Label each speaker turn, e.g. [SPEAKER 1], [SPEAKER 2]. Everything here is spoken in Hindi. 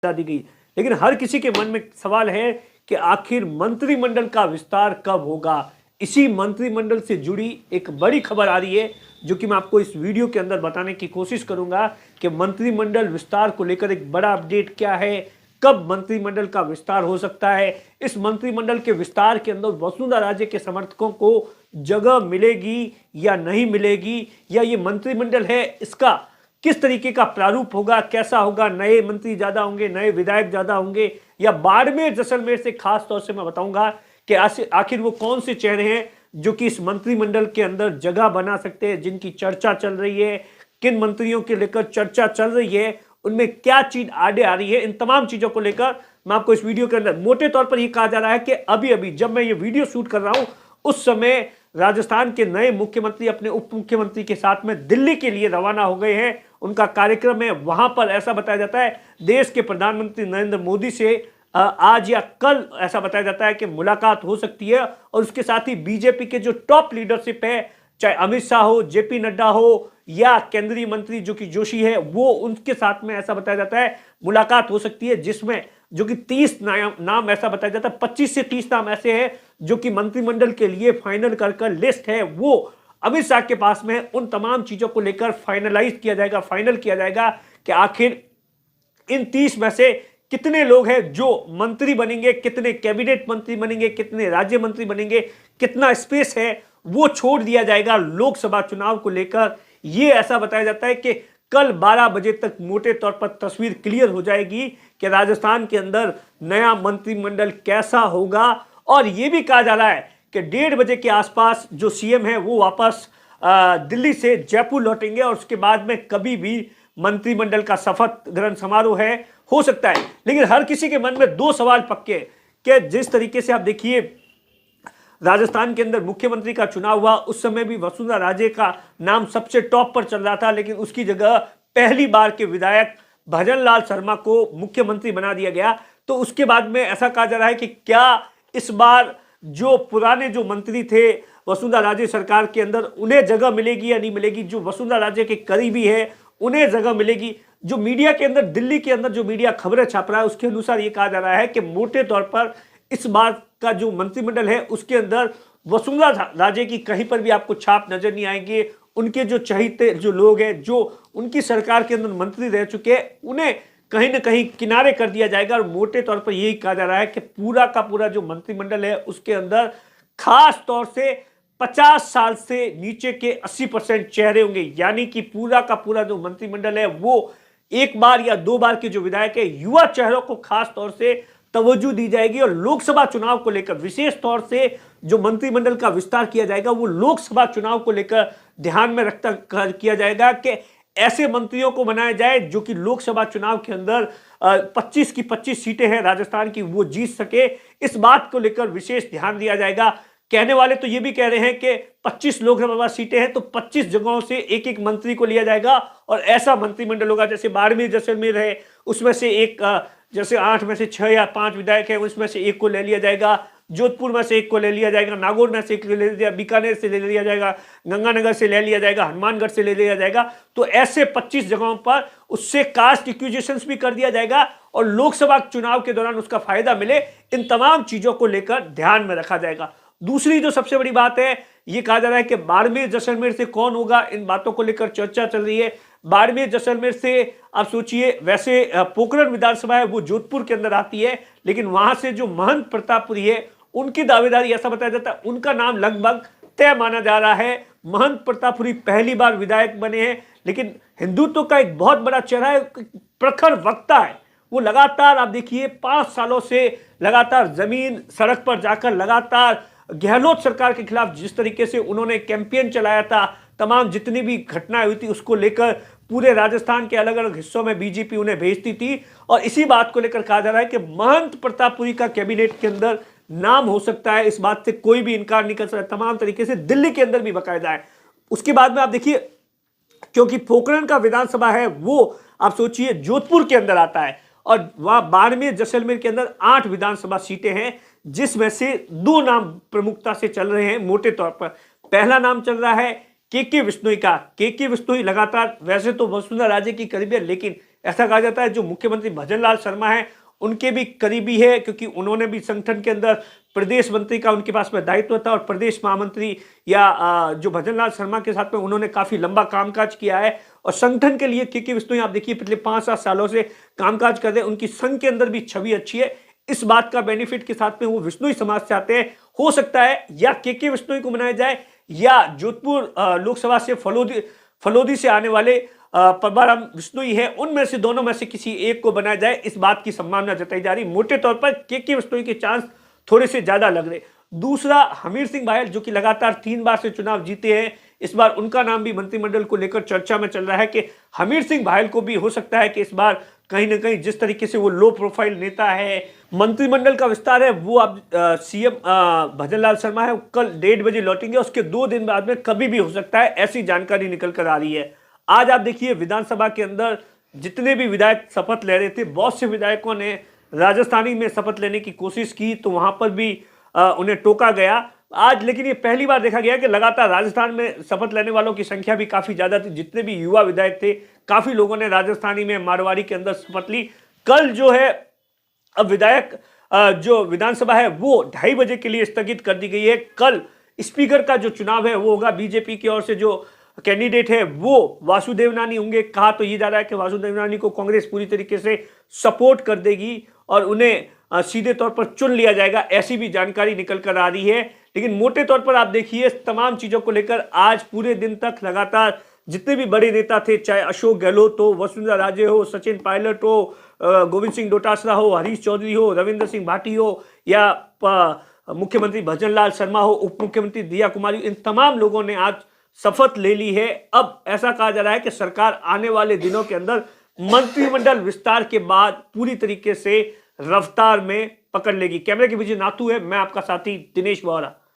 [SPEAKER 1] दी गई। लेकिन हर किसी के मन में सवाल है कि आखिर मंत्रिमंडल का विस्तार कब होगा। इसी मंत्रिमंडल से जुड़ी एक बड़ी खबर आ रही है जो कि मैं आपको इस वीडियो के अंदर बताने की कोशिश करूंगा कि मंत्रिमंडल विस्तार को लेकर एक बड़ा अपडेट क्या है, कब मंत्रिमंडल का विस्तार हो सकता है, इस मंत्रिमंडल के विस्तार के अंदर वसुंधरा राजे के समर्थकों को जगह मिलेगी या नहीं मिलेगी, या ये मंत्रिमंडल है इसका किस तरीके का प्रारूप होगा, कैसा होगा, नए मंत्री ज्यादा होंगे, नए विधायक ज्यादा होंगे, या बाड़मेर जैसलमेर से खास तौर से मैं बताऊंगा कि आखिर वो कौन से चेहरे हैं जो कि इस मंत्रिमंडल के अंदर जगह बना सकते हैं, जिनकी चर्चा चल रही है, किन मंत्रियों के लेकर चर्चा चल रही है, उनमें क्या चीज आगे आ रही है। इन तमाम चीजों को लेकर मैं आपको इस वीडियो के अंदर मोटे तौर पर यह कहा जा रहा है कि अभी अभी जब मैं ये वीडियो शूट कर रहा हूं उस समय राजस्थान के नए मुख्यमंत्री अपने उप मुख्यमंत्री के साथ में दिल्ली के लिए रवाना हो गए हैं। उनका कार्यक्रम है, वहां पर ऐसा बताया जाता है देश के प्रधानमंत्री नरेंद्र मोदी से आज या कल ऐसा बताया जाता है कि मुलाकात हो सकती है। और उसके साथ ही बीजेपी के जो टॉप लीडरशिप है, चाहे अमित शाह हो, जेपी नड्डा हो, या केंद्रीय मंत्री जो कि जोशी है, वो उनके साथ में ऐसा बताया जाता है मुलाकात हो सकती है, जिसमें जो कि 30 नाम ऐसा बताया जाता है, 25 से 30 नाम ऐसे हैं जो कि मंत्रिमंडल के लिए फाइनल कर लिस्ट है वो अमित शाह के पास में। उन तमाम चीजों को लेकर फाइनलाइज किया जाएगा, फाइनल किया जाएगा कि आखिर इन 30 में से कितने लोग हैं जो मंत्री बनेंगे, कितने कैबिनेट मंत्री बनेंगे, कितने राज्य मंत्री बनेंगे, कितना स्पेस है वो छोड़ दिया जाएगा लोकसभा चुनाव को लेकर। ये ऐसा बताया जाता है कि कल 12 बजे तक मोटे तौर पर तस्वीर क्लियर हो जाएगी कि राजस्थान के अंदर नया मंत्रिमंडल कैसा होगा। और यह भी कहा जा रहा है कि 1:30 बजे के आसपास जो सीएम है वो वापस दिल्ली से जयपुर लौटेंगे और उसके बाद में कभी भी मंत्रिमंडल का शपथ ग्रहण समारोह है हो सकता है। लेकिन हर किसी के मन में दो सवाल पक्के कि जिस तरीके से आप देखिए राजस्थान के अंदर मुख्यमंत्री का चुनाव हुआ उस समय भी वसुंधरा राजे का नाम सबसे टॉप पर चल रहा था, लेकिन उसकी जगह पहली बार के विधायक भजन लाल शर्मा को मुख्यमंत्री बना दिया गया। तो उसके बाद में ऐसा कहा जा रहा है कि क्या इस बार जो पुराने जो मंत्री थे वसुंधरा राजे सरकार के अंदर उन्हें जगह मिलेगी या नहीं मिलेगी, जो वसुंधरा राजे के करीबी है उन्हें जगह मिलेगी। जो मीडिया के अंदर दिल्ली के अंदर जो मीडिया खबरें छाप रहा है उसके अनुसार यह कहा जा रहा है कि मोटे तौर पर इस बार का जो मंत्रिमंडल है उसके अंदर वसुंधरा राजे की कहीं पर भी आपको छाप नजर नहीं आएंगे। उनके जो चहेते जो लोग हैं जो उनकी सरकार के अंदर मंत्री रह चुके हैं उन्हें कहीं ना कहीं किनारे कर दिया जाएगा। और मोटे तौर पर यही कहा जा रहा है कि पूरा का पूरा जो मंत्रिमंडल है उसके अंदर खास तौर से 50 साल से नीचे के 80% चेहरे होंगे, यानी कि पूरा का पूरा जो मंत्रिमंडल है वो एक बार या दो बार के जो विधायक है युवा चेहरों को खास तौर से तवज्जो दी जाएगी। और लोकसभा चुनाव को लेकर विशेष तौर से जो मंत्रिमंडल का विस्तार किया जाएगा वो लोकसभा चुनाव को लेकर ध्यान में रखता किया जाएगा कि ऐसे मंत्रियों को बनाया जाए जो कि लोकसभा चुनाव के अंदर 25 की 25 सीटें हैं राजस्थान की वो जीत सके। इस बात को लेकर विशेष ध्यान दिया जाएगा। कहने वाले तो ये भी कह रहे हैं कि 25 लोकसभा सीटें हैं तो 25 जगहों से एक एक मंत्री को लिया जाएगा और ऐसा मंत्रिमंडल होगा जैसे बाड़मेर जैसलमेर है उसमें से एक, जैसे 8 में से 6 या 5 विधायक है उसमें से एक को ले लिया जाएगा, जोधपुर में से एक को ले लिया जाएगा, नागौर में से एक ले लिया जाएगा, बीकानेर से ले लिया जाएगा, गंगानगर से ले लिया जाएगा, हनुमानगढ़ से ले लिया जाएगा। तो ऐसे 25 जगहों पर उससे कास्ट इक्विजिशंस भी कर दिया जाएगा और लोकसभा चुनाव के दौरान उसका फायदा मिले, इन तमाम चीजों को लेकर ध्यान में रखा जाएगा। दूसरी जो सबसे बड़ी बात है यह कहा जा रहा है कि बाड़मेर जैसलमेर से कौन होगा, इन बातों को लेकर चर्चा चल रही है। बाड़मेर जैसलमेर से आप सोचिए, वैसे पोखरण विधानसभा है वो जोधपुर के अंदर आती है, लेकिन वहां से जो महंत प्रतापपुरी है उनकी दावेदारी ऐसा बताया जाता है उनका नाम लगभग तय माना जा रहा है। महंत प्रतापपुरी पहली बार विधायक बने हैं, लेकिन हिंदुत्व का एक बहुत बड़ा चेहरा है, प्रखर वक्ता है। वो लगातार आप देखिए 5 सालों से लगातार जमीन सड़क पर जाकर लगातार गहलोत सरकार के खिलाफ जिस तरीके से उन्होंने कैंपेन चलाया था, तमाम जितनी भी घटनाएं हुई थी उसको लेकर पूरे राजस्थान के अलग अलग हिस्सों में बीजेपी उन्हें भेजती थी। और इसी बात को लेकर कहा जा रहा है कि महंत प्रतापपुरी का कैबिनेट के अंदर नाम हो सकता है, इस बात से कोई भी इनकार नहीं कर सकता, तमाम तरीके से दिल्ली के अंदर भी बकायदा है। उसके बाद में आप देखिए क्योंकि पोखरण का विधानसभा है वो आप सोचिए जोधपुर के अंदर आता है और वहां बाड़मेर जैसलमेर के अंदर 8 विधानसभा सीटें हैं, जिसमें से 2 नाम प्रमुखता से चल रहे हैं। मोटे तौर पर पहला नाम चल रहा है के विश्नोई का। के विश्नोई लगातार वैसे तो वसुंधरा राजे की करीब है, लेकिन ऐसा कहा जाता है जो मुख्यमंत्री भजनलाल शर्मा है उनके भी करीबी है, क्योंकि उन्होंने भी संगठन के अंदर प्रदेश मंत्री का उनके पास में दायित्व था और प्रदेश महामंत्री या जो भजनलाल शर्मा के साथ में उन्होंने काफी लंबा कामकाज किया है। और संगठन के लिए के विश्नोई आप देखिए पिछले 5-7 सालों से कामकाज कर रहे हैं, उनकी संघ के अंदर भी छवि अच्छी है। इस बात का बेनिफिट के साथ में वो विश्नोई समाज से आते हैं। हो सकता है या के विश्नोई को बनाया जाए या जोधपुर लोकसभा से फलोदी से आने वाले पब्बाराम विश्नोई है, उनमें से दोनों में से किसी एक को बनाया जाए, इस बात की संभावना जताई जा रही। मोटे तौर पर के विश्नोई के चांस थोड़े से ज्यादा लग रहे। दूसरा हमीर सिंह बायल जो कि लगातार 3 बार से चुनाव जीते हैं, इस बार उनका नाम भी मंत्रिमंडल को लेकर चर्चा में चल रहा है कि हमीर सिंह बायल को भी हो सकता है कि इस बार कहीं ना कहीं जिस तरीके से वो लो प्रोफाइल नेता है, मंत्रिमंडल का विस्तार है, वो अब सीएम भजनलाल शर्मा है कल 1:30 बजे लौटेंगे, उसके 2 दिन बाद में कभी भी हो सकता है, ऐसी जानकारी निकल कर आ रही है। आज आप देखिए विधानसभा के अंदर जितने भी विधायक शपथ ले रहे थे, बहुत से विधायकों ने राजस्थानी में शपथ लेने की कोशिश की तो वहां पर भी उन्हें टोका गया आज। लेकिन ये पहली बार देखा गया कि लगातार राजस्थान में शपथ लेने वालों की संख्या भी काफी ज्यादा थी। जितने भी युवा विधायक थे, काफी लोगों ने राजस्थानी में मारवाड़ी के अंदर शपथ ली। कल जो है अब विधायक जो विधानसभा है वो 2:30 बजे के लिए स्थगित कर दी गई है। कल स्पीकर का जो चुनाव है वो होगा, बीजेपी की ओर से जो कैंडिडेट है वो वासुदेव नानी होंगे। कहा तो ये जा रहा है कि वासुदेव नानी को कांग्रेस पूरी तरीके से सपोर्ट कर देगी और उन्हें सीधे तौर पर चुन लिया जाएगा, ऐसी भी जानकारी निकल कर आ रही है। लेकिन मोटे तौर पर आप देखिए तमाम चीजों को लेकर आज पूरे दिन तक लगातार जितने भी बड़े नेता थे, चाहे अशोक गहलोत हो, वसुंधरा राजे हो, सचिन पायलट हो, गोविंद सिंह डोटासरा हो, हरीश चौधरी हो, रविंद्र सिंह भाटी हो या मुख्यमंत्री भजनलाल शर्मा हो, उप मुख्यमंत्री दिया कुमारी, इन तमाम लोगों ने आज शपथ ले ली है। अब ऐसा कहा जा रहा है कि सरकार आने वाले दिनों के अंदर मंत्रिमंडल विस्तार के बाद पूरी तरीके से रफ्तार में पकड़ लेगी। कैमरे के पीछे नाथू है, मैं आपका साथी दिनेश बोहरा।